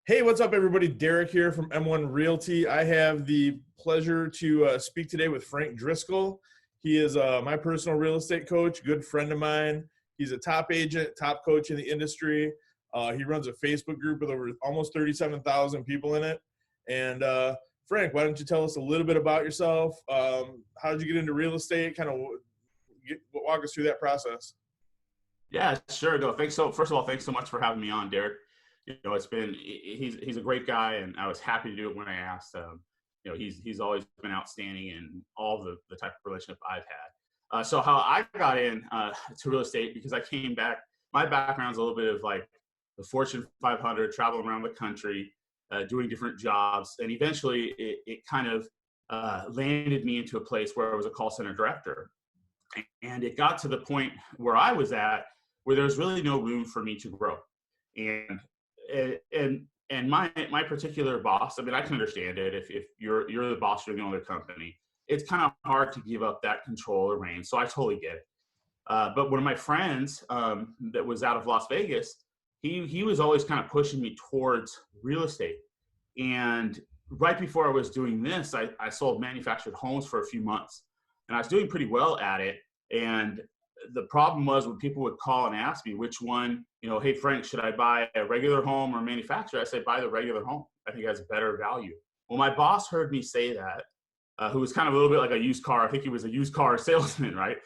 Hey, what's up, everybody? Derek here from M1 Realty. I have the pleasure to speak today with Frank Driscoll. He is my personal real estate coach, good friend of mine. He's a top agent, top coach in the industry. He runs a Facebook group with over almost 37,000 people in it. And Frank, why don't you tell us a little bit about yourself? How did you get into real estate? Kind of walk us through that process. Yeah, sure. No, thanks. So first of all, thanks so much for having me on, Derek. It's been he's a great guy, and I was happy to do it when I asked. He's always been outstanding in all the type of relationship I've had. So how I got in to real estate, because I came back. My background's a little bit of like the Fortune 500, traveling around the country, doing different jobs, and eventually it kind of landed me into a place where I was a call center director, and it got to the point where I was at where there was really no room for me to grow. And and my particular boss, I mean, I can understand it. If you're the boss, you're the owner of the company, it's kind of hard to give up that control or reign. So I totally get it. But one of my friends that was out of Las Vegas, he was always kind of pushing me towards real estate. And right before I was doing this, I sold manufactured homes for a few months, and I was doing pretty well at it. And the problem was when people would call and ask me which one, hey, Frank, should I buy a regular home or manufacturer? I said, buy the regular home. I think it has better value. Well, my boss heard me say that, who was kind of a little bit like a used car. I think he was a used car salesman, right?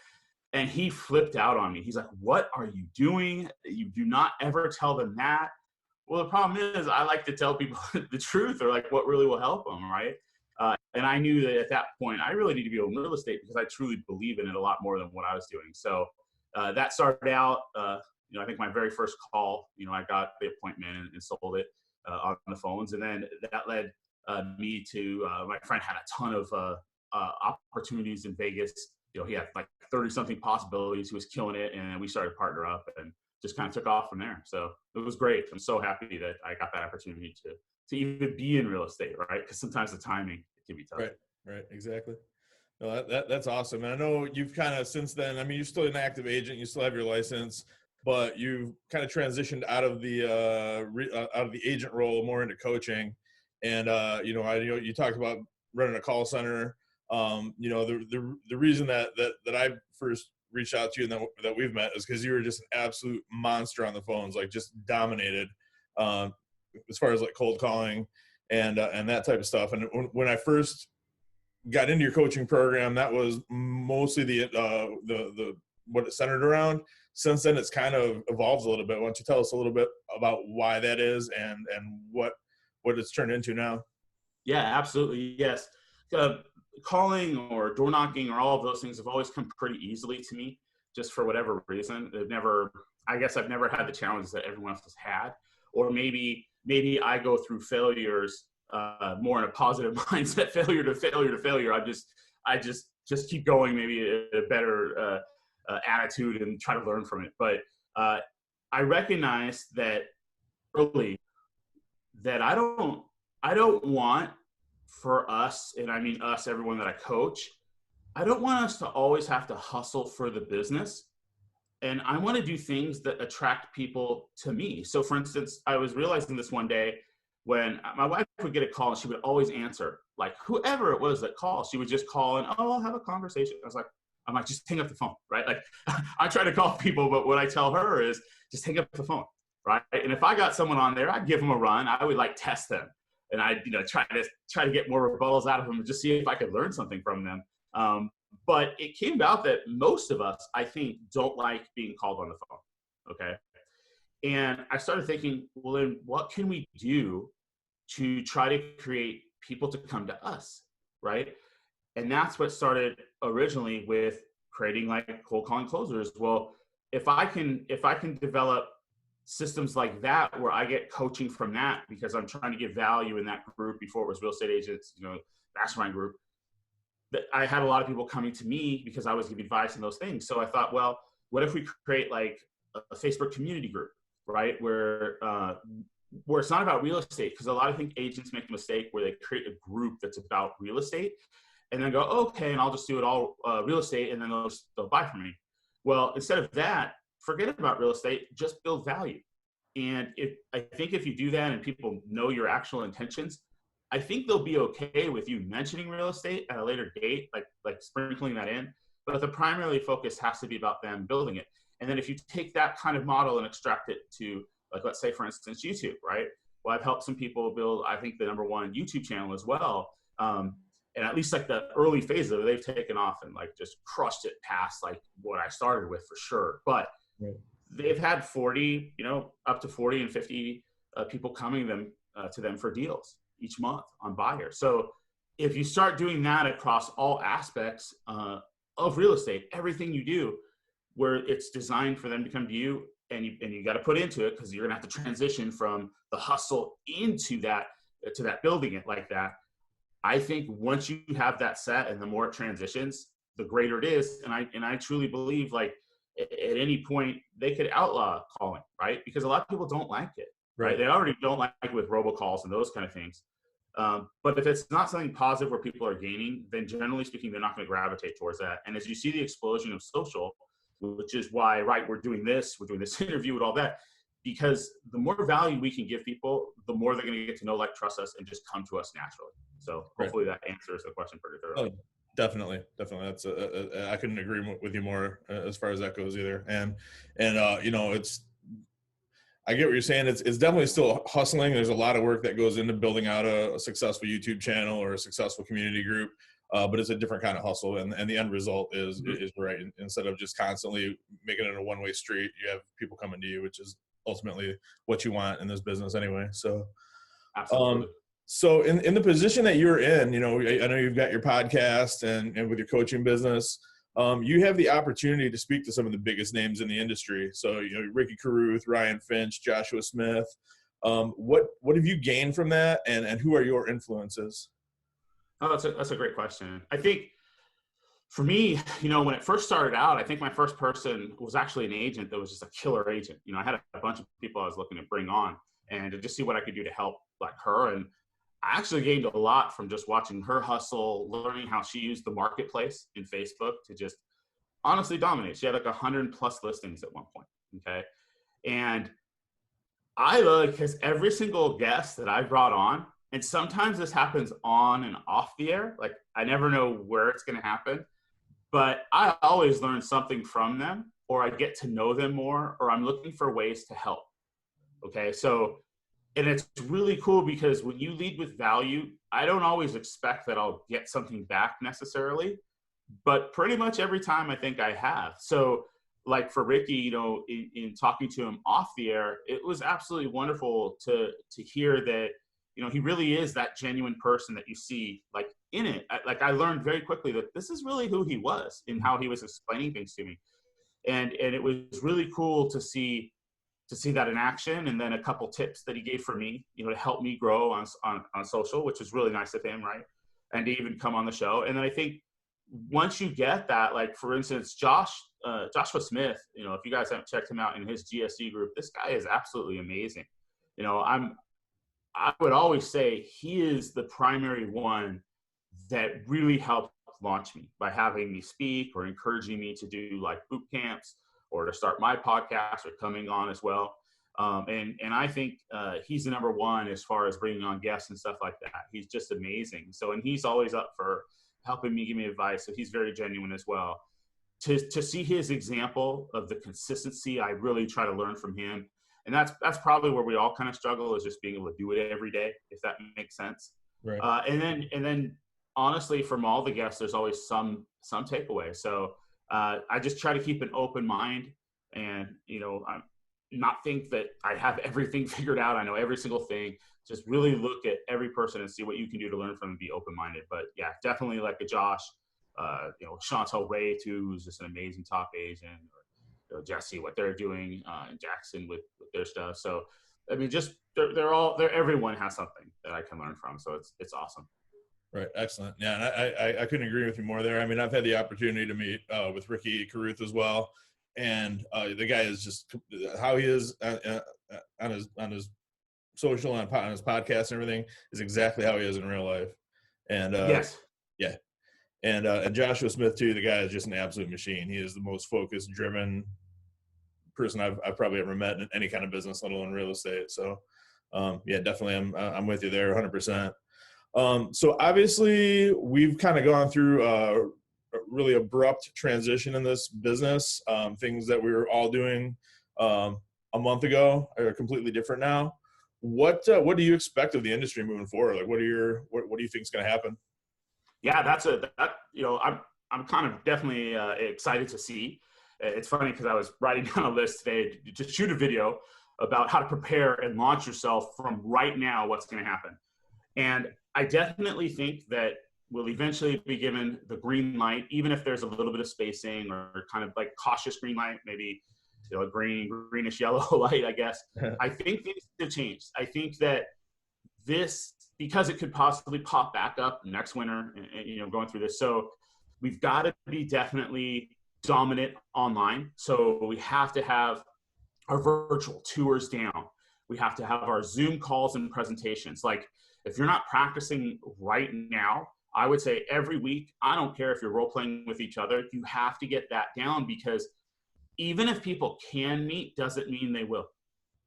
And he flipped out on me. He's like, what are you doing? You do not ever tell them that. Well, the problem is I like to tell people the truth, or like what really will help them, right? And I knew that at that point, I really need to be in real estate because I truly believe in it a lot more than what I was doing. So that started out, I think my very first call, I got the appointment and sold it on the phones. And then that led me to, my friend had a ton of opportunities in Vegas. He had like 30 something possibilities. He was killing it. And we started to partner up and just kind of took off from there. So it was great. I'm so happy that I got that opportunity to even be in real estate, right? Because sometimes the timing can be tough. Right, exactly. No, that's awesome. And I know you've kind of since then, I mean, you're still an active agent, you still have your license, but you've kind of transitioned out of the agent role more into coaching. And you talked about running a call center. The reason that I first reached out to you and that we've met is because you were just an absolute monster on the phones, like just dominated as far as like cold calling and that type of stuff. And when I first got into your coaching program, that was mostly the what it centered around. Since then, it's kind of evolved a little bit. Why don't you tell us a little bit about why that is and what it's turned into now? Yeah, absolutely. Yes. Calling or door knocking or all of those things have always come pretty easily to me, just for whatever reason. I guess I've never had the challenges that everyone else has had, or maybe I go through failures more in a positive mindset, failure to failure. I just keep going, maybe a better attitude, and try to learn from it. But I recognize that early that I don't want for us, and I mean us, everyone that I coach, I don't want us to always have to hustle for the business. And I want to do things that attract people to me. So for instance, I was realizing this one day when my wife would get a call and she would always answer, like whoever it was that called, she would just call and, oh, I'll have a conversation. I'm like, just hang up the phone, right? Like I try to call people, but what I tell her is just hang up the phone, right? And if I got someone on there, I'd give them a run. I would like test them. And I'd try to get more rebuttals out of them and just see if I could learn something from them. But it came about that most of us, I think, don't like being called on the phone. Okay. And I started thinking, well, then what can we do to try to create people to come to us, right? And that's what started originally with creating like cold calling closers. Well, if I can develop systems like that where I get coaching from that, because I'm trying to give value in that group. Before it was real estate agents, mastermind group, that I had a lot of people coming to me because I was giving advice and those things. So I thought, well, what if we create like a Facebook community group, right? Where it's not about real estate, because a lot of agents make the mistake where they create a group that's about real estate and then go, okay, and I'll just do it all real estate, and then they'll buy from me. Well, instead of that, forget about real estate, just build value. And I think if you do that and people know your actual intentions, I think they'll be okay with you mentioning real estate at a later date, like sprinkling that in. But the primary focus has to be about them building it. And then if you take that kind of model and extract it to, like, let's say, for instance, YouTube, right? Well, I've helped some people build, I think, the #1 YouTube channel as well. And at least like the early phase of it, they've taken off and like just crushed it past like what I started with for sure. But Right. they've had 40, up to 40 and 50 people coming to them for deals each month on buyers. So if you start doing that across all aspects of real estate, everything you do, where it's designed for them to come to you, and you got to put into it, because you're gonna have to transition from the hustle into that, to that building it like that. I think once you have that set, and the more it transitions, the greater it is. And I truly believe, like, at any point they could outlaw calling, right? Because a lot of people don't like it, right? Right. They already don't like it with robocalls and those kind of things. But if it's not something positive where people are gaining, then generally speaking, they're not going to gravitate towards that. And as you see the explosion of social, which is why, right, we're doing this interview and all that, because the more value we can give people, the more they're going to get to know, like, trust us, and just come to us naturally. So hopefully that answers the question pretty thoroughly. Oh, definitely. That's I couldn't agree with you more as far as that goes either. And it's, I get what you're saying. It's definitely still hustling. There's a lot of work that goes into building out a successful YouTube channel or a successful community group. But it's a different kind of hustle, and the end result is right. Instead of just constantly making it a one-way street, you have people coming to you, which is ultimately what you want in this business anyway. So, Absolutely. So in the position that you're in, I know you've got your podcast and with your coaching business, you have the opportunity to speak to some of the biggest names in the industry. So, Ricky Carruth, Ryan Finch, Joshua Smith. What have you gained from that, and who are your influences? Oh, that's a great question. I think for me, when it first started out, I think my first person was actually an agent that was just a killer agent. I had a bunch of people I was looking to bring on and to just see what I could do to help, like, her. And I actually gained a lot from just watching her hustle, learning how she used the marketplace in Facebook to just honestly dominate. She had like 100+ listings at one point. Okay. And I love, because every single guest that I brought on, and sometimes this happens on and off the air, like I never know where it's going to happen, but I always learn something from them, or I get to know them more, or I'm looking for ways to help. Okay. So, and it's really cool because when you lead with value, I don't always expect that I'll get something back necessarily, but pretty much every time I think I have. So, like for Ricky, in talking to him off the air, it was absolutely wonderful to hear that, he really is that genuine person that you see, like, in it. I learned very quickly that this is really who he was and how he was explaining things to me. And it was really cool to see that in action. And then a couple tips that he gave for me, to help me grow on social, which was really nice of him. Right. And to even come on the show. And then I think once you get that, like, for instance, Joshua Smith, if you guys haven't checked him out in his GSE group, this guy is absolutely amazing. I would always say he is the primary one that really helped launch me by having me speak or encouraging me to do like boot camps or to start my podcast or coming on as well. And I think he's the #1 as far as bringing on guests and stuff like that. He's just amazing. So, and he's always up for helping me, give me advice. So he's very genuine as well. To see his example of the consistency, I really try to learn from him. And that's probably where we all kind of struggle, is just being able to do it every day, if that makes sense. Right. And then honestly, from all the guests, there's always some takeaway. So I just try to keep an open mind, and I'm not think that I have everything figured out. I know every single thing. Just really look at every person and see what you can do to learn from and be open-minded. But yeah, definitely like a Josh, Chantel Ray too, who's just an amazing top agent, or Jesse, what they're doing, and Jackson with their stuff. So I mean, just they're everyone has something that I can learn from. So it's awesome. Right. Excellent. Yeah. And I couldn't agree with you more there. I mean, I've had the opportunity to meet with Ricky Carruth as well. And the guy is just how he is on his social, on his podcast and everything is exactly how he is in real life. And yes. Yeah. And Joshua Smith too, the guy is just an absolute machine. He is the most focused, driven person I've probably ever met in any kind of business, let alone real estate. So yeah, definitely I'm with you there 100%. So obviously we've kind of gone through a really abrupt transition in this business. Things that we were all doing a month ago are completely different now. What do you expect of the industry moving forward? Like, what do you think is going to happen? Yeah, I'm kind of definitely excited to see. It's funny because I was writing down a list today to shoot a video about how to prepare and launch yourself from right now, what's going to happen. And I definitely think that we'll eventually be given the green light, even if there's a little bit of spacing or kind of like cautious green light, maybe a greenish yellow light, I guess. I think things have changed. I think that this, because it could possibly pop back up next winter and going through this. So we've got to be definitely dominant online. So we have to have our virtual tours down. We have to have our Zoom calls and presentations. Like, if you're not practicing right now, I would say every week, I don't care if you're role playing with each other, you have to get that down, because even if people can meet, doesn't mean they will.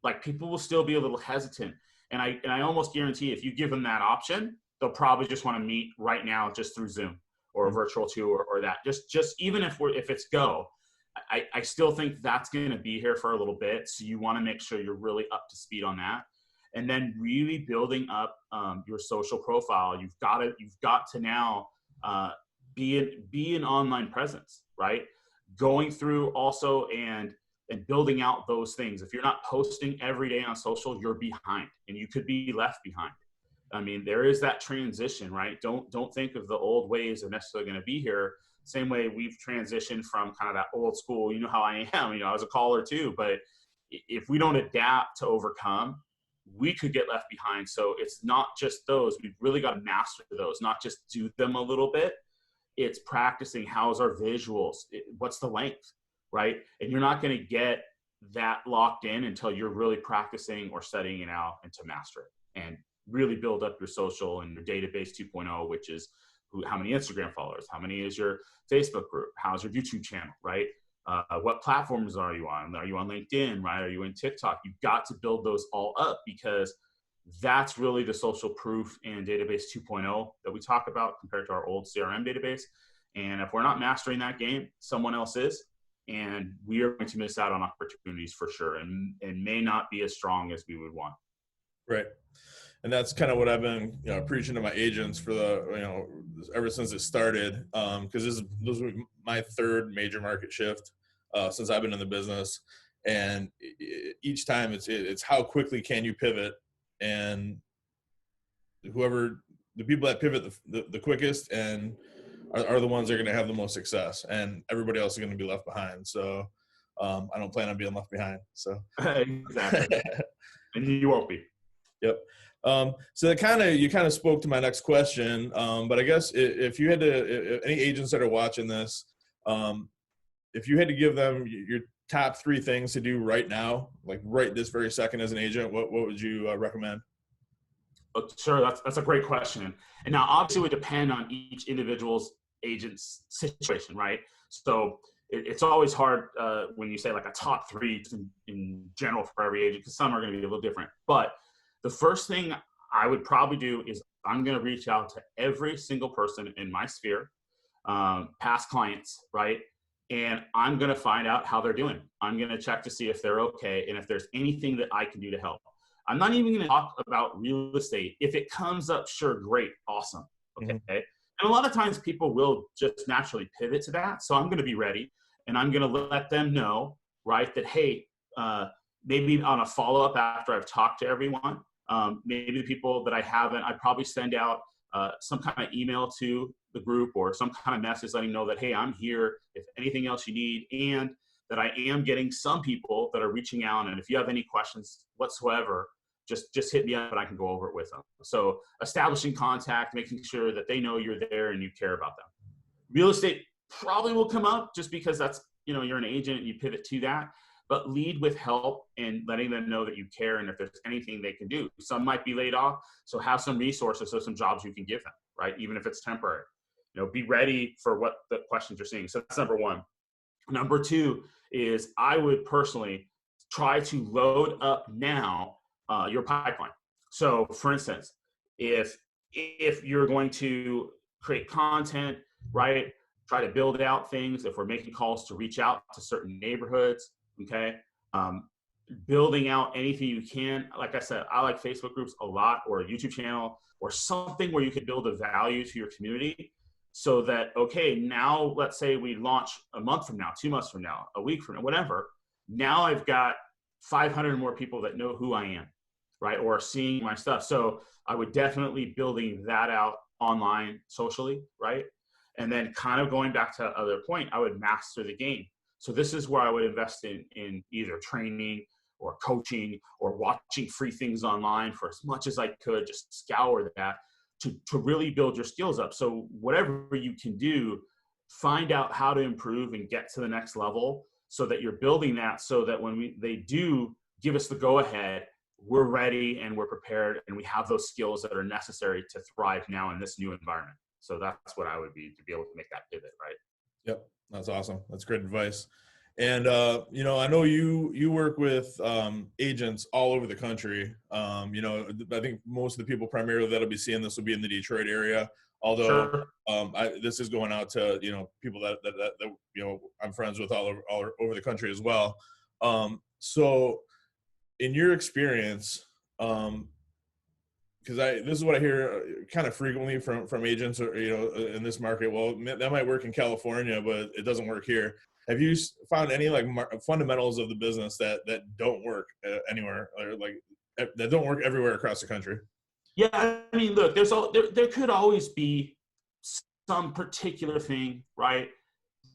Like, people will still be a little hesitant. And I almost guarantee if you give them that option, they'll probably just want to meet right now just through Zoom or a virtual tour or that. Just even if it's go, I still think that's going to be here for a little bit. So you want to make sure you're really up to speed on that. And then really building up your social profile. You've got to now be an online presence, right? Going through also and building out those things. If you're not posting every day on social, you're behind, and you could be left behind. I mean, there is that transition, right? Don't think of the old ways are necessarily going to be here. Same way we've transitioned from kind of that old school, you know how I am, I was a caller too, but if we don't adapt to overcome, we could get left behind. So it's not just those, we've really got to master those, not just do them a little bit. It's practicing. How's our visuals? What's the length, right? And you're not going to get that locked in until you're really practicing or studying it out and to master it and really build up your social and your database 2.0, which is how many Instagram followers, how many is your Facebook group, how's your YouTube channel, right? What platforms are you on? Are you on LinkedIn, right? Are you in TikTok? You've got to build those all up, because that's really the social proof and database 2.0 that we talk about compared to our old CRM database. And if we're not mastering that game, someone else is, and we are going to miss out on opportunities for sure, and may not be as strong as we would want. Right. And that's kind of what I've been preaching to my agents for ever since it started, because this was my third major market shift since I've been in the business. And each time it's how quickly can you pivot, and the people that pivot the quickest and are the ones that are going to have the most success, and everybody else is going to be left behind. So I don't plan on being left behind. So exactly. And you won't be. Yep. So you kind of spoke to my next question. But I guess if you had to, if any agents that are watching this, if you had to give them your top 3 things to do right now, like right this very second as an agent, what would you recommend? Sure, that's a great question. And now obviously it would depend on each individual's agent's situation, right? So it's always hard when you say like a top 3 in general for every agent, because some are going to be a little different. But the first thing I would probably do is I'm going to reach out to every single person in my sphere, past clients, right? And I'm going to find out how they're doing. I'm going to check to see if they're okay and if there's anything that I can do to help. I'm not even going to talk about real estate. If it comes up, sure, great, awesome, okay? Mm-hmm. And a lot of times people will just naturally pivot to that. So I'm going to be ready, and I'm going to let them know, right, that, hey, maybe on a follow-up after I've talked to everyone, maybe the people that I haven't, I'd probably send out some kind of email to the group or some kind of message letting them know that, hey, I'm here if anything else you need, and that I am getting some people that are reaching out. And if you have any questions whatsoever, just hit me up and I can go over it with them. So establishing contact, making sure that they know you're there and you care about them. Real estate probably will come up just because that's, you're an agent and you pivot to that. But lead with help and letting them know that you care, and if there's anything they can do. Some might be laid off, so have some resources, so some jobs you can give them, right? Even if it's temporary. Be ready for what the questions you're seeing. So that's number 1. Number two is I would personally try to load up now your pipeline. So, for instance, if you're going to create content, right? Try to build out things. If we're making calls to reach out to certain neighborhoods, okay, um, building out anything you can. Like I said, I like Facebook groups a lot, or a YouTube channel, or something where you can build a value to your community so that, okay, now let's say we launch a month from now, 2 months from now, a week from now, whatever. Now I've got 500 more people that know who I am, right? Or are seeing my stuff. So I would definitely building that out online, socially, right? And then kind of going back to the other point, I would master the game. So this is where I would invest in either training or coaching or watching free things online for as much as I could, just scour that to really build your skills up. So whatever you can do, find out how to improve and get to the next level so that you're building that so that when they do give us the go ahead, we're ready and we're prepared and we have those skills that are necessary to thrive now in this new environment. So that's what I would be to be able to make that pivot, right? Yep. That's awesome. That's great advice. And, I know you work with agents all over the country. I think most of the people primarily that'll be seeing this will be in the Detroit area. Although Sure. this is going out to, people that I'm friends with all over the country as well. So in your experience, because this is what I hear kind of frequently from agents, or in this market. Well, that might work in California, but it doesn't work here. Have you found any fundamentals of the business that don't work anywhere, or that don't work everywhere across the country? Yeah, I mean, look, there could always be some particular thing, right,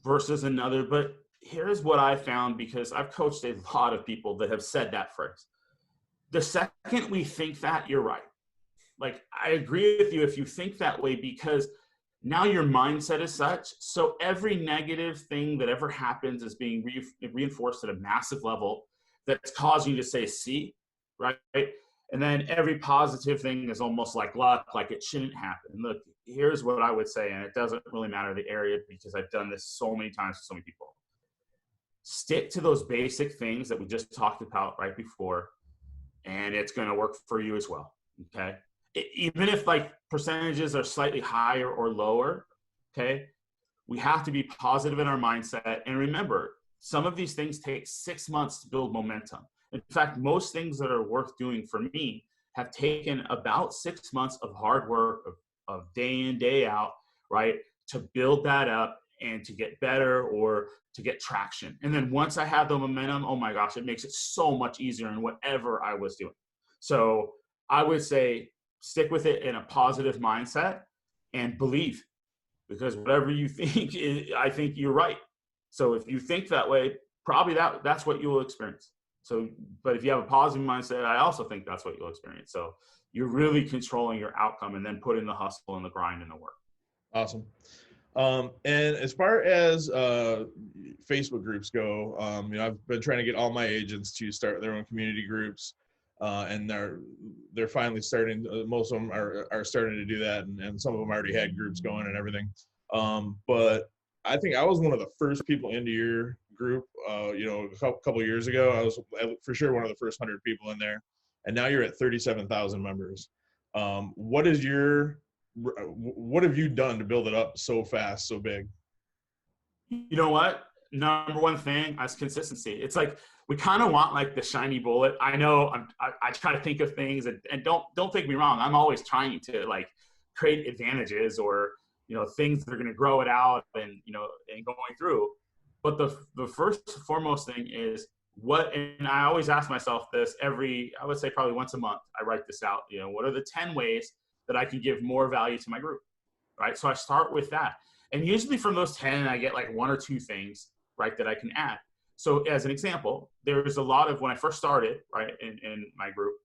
versus another. But here's what I found, because I've coached a lot of people that have said that phrase. The second we think that, you're right. Like, I agree with you if you think that way, because now your mindset is such. So every negative thing that ever happens is being reinforced at a massive level that's causing you to say, see, right? And then every positive thing is almost like luck, like it shouldn't happen. Look, here's what I would say, and it doesn't really matter the area because I've done this so many times with so many people. Stick to those basic things that we just talked about right before, and it's going to work for you as well. Okay. Even if percentages are slightly higher or lower, okay, we have to be positive in our mindset. And remember, some of these things take 6 months to build momentum. In fact, most things that are worth doing for me have taken about 6 months of hard work, of day in, day out, right, to build that up and to get better or to get traction. And then once I have the momentum, oh my gosh, it makes it so much easier in whatever I was doing. So I would say stick with it in a positive mindset and believe, because whatever you think, I think you're right. So if you think that way, probably that's what you will experience. So, but if you have a positive mindset, I also think that's what you'll experience. So you're really controlling your outcome and then put in the hustle and the grind and the work. Awesome. And as far as Facebook groups go, I've been trying to get all my agents to start their own community groups, and they're finally starting. Most of them are starting to do that, and some of them already had groups going and everything. But I think I was one of the first people into your group. A couple years ago, I was for sure one of the first 100 people in there, and now you're at 37,000 members. What have you done to build it up so fast, so big? You know what? Number one thing is consistency. It's like we kind of want the shiny bullet. I know I try to think of things, and don't take me wrong. I'm always trying to create advantages or things that are going to grow it out and and going through. But the first foremost thing is and I always ask myself this I would say probably once a month. I write this out. What are the 10 ways that I can give more value to my group? Right. So I start with that. And usually from those 10, I get one or two things, right, that I can add. So as an example, there's a lot of when I first started, right, in my group,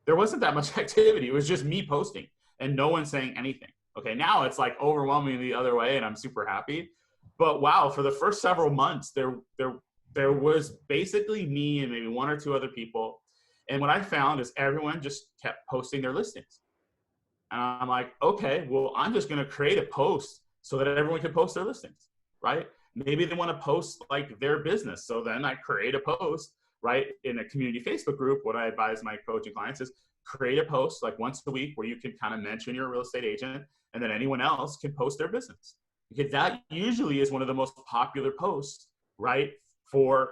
there wasn't that much activity. It was just me posting and no one saying anything. Okay, now it's overwhelmingly the other way and I'm super happy. But wow, for the first several months, there was basically me and maybe one or two other people. And what I found is everyone just kept posting their listings. And I'm like, okay, well, I'm just going to create a post so that everyone can post their listings, right? Maybe they want to post like their business. So then I create a post, right, in a community Facebook group. What I advise my coaching clients is create a post like once a week where you can kind of mention you're a real estate agent, and then anyone else can post their business. Because that usually is one of the most popular posts, right, for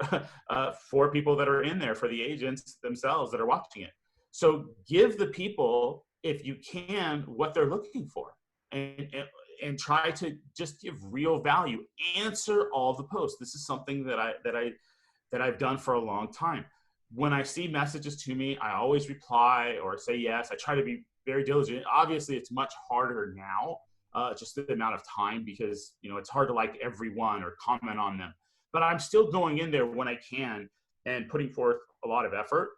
for people that are in there, for the agents themselves that are watching it. So give the people, if you can, what they're looking for, and try to just give real value. Answer all the posts. This is something that I've done for a long time. When I see messages to me, I always reply or say yes. I try to be very diligent. Obviously, it's much harder now, just the amount of time, because it's hard to like everyone or comment on them. But I'm still going in there when I can and putting forth a lot of effort.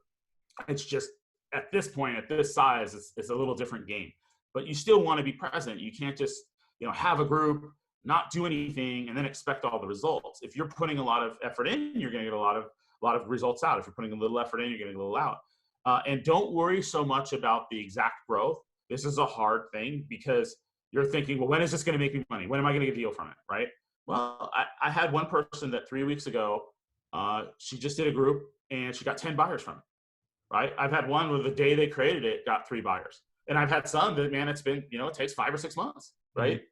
It's just at this point, at this size, it's a little different game. But you still want to be present. You can't just have a group, not do anything, and then expect all the results. If you're putting a lot of effort in, you're going to get a lot of results out. If you're putting a little effort in, you're getting a little out. And don't worry so much about the exact growth. This is a hard thing because you're thinking, well, when is this going to make me money? When am I going to get a deal from it, right? Well, I had one person that 3 weeks ago, she just did a group and she got 10 buyers from it, right? I've had one where the day they created it, got 3 buyers. And I've had some that, man, it's been, it takes 5 or 6 months, right?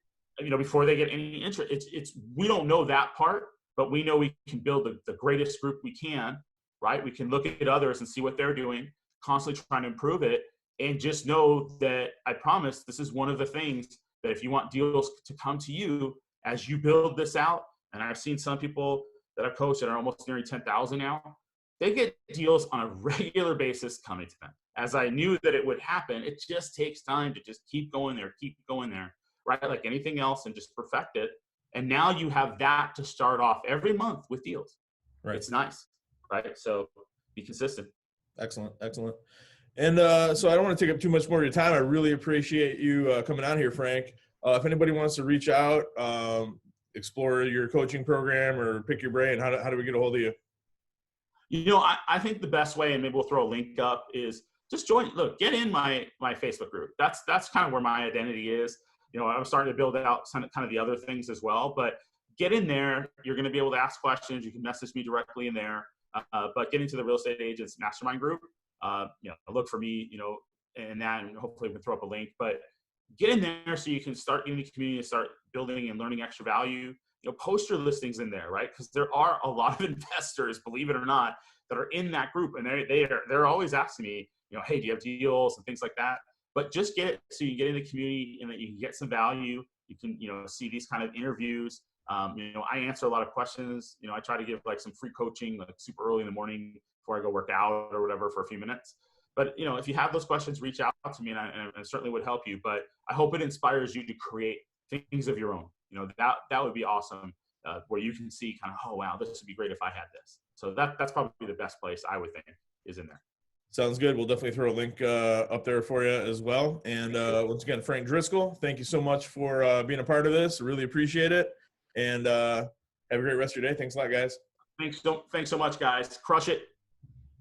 Mm-hmm. Before they get any interest. We don't know that part, but we know we can build the greatest group we can, right? We can look at others and see what they're doing, constantly trying to improve it. And just know that I promise this is one of the things that if you want deals to come to you as you build this out, and I've seen some people that I've coached that are almost nearing 10,000 now, they get deals on a regular basis coming to them. As I knew that it would happen, it just takes time to just keep going there, right? Like anything else, and just perfect it. And now you have that to start off every month with deals. Right. It's nice, right? So be consistent. Excellent. And so I don't want to take up too much more of your time. I really appreciate you coming out here, Frank. If anybody wants to reach out, explore your coaching program or pick your brain, how do we get a hold of you? I think the best way, and maybe we'll throw a link up, is just get in my Facebook group. That's kind of where my identity is. I'm starting to build out kind of the other things as well, but get in there. You're going to be able to ask questions. You can message me directly in there, but get into the Real Estate Agents Mastermind group. Look for me, and hopefully we can throw up a link, but get in there so you can start getting the community and start building and learning extra value. Post your listings in there, right? Because there are a lot of investors, believe it or not, that are in that group, and they're always asking me, hey, do you have deals and things like that? But just get it so you get in the community and that you can get some value. You can, see these kind of interviews. I answer a lot of questions. I try to give like some free coaching, like super early in the morning before I go work out or whatever for a few minutes. But, if you have those questions, reach out to me and I certainly would help you. But I hope it inspires you to create things of your own. That would be awesome, where you can see kind of, oh, wow, this would be great if I had this. So that's probably the best place, I would think, is in there. Sounds good. We'll definitely throw a link up there for you as well. And once again, Frank Driscoll, thank you so much for being a part of this. I really appreciate it. And have a great rest of your day. Thanks a lot, guys. Thanks so much, guys. Crush it.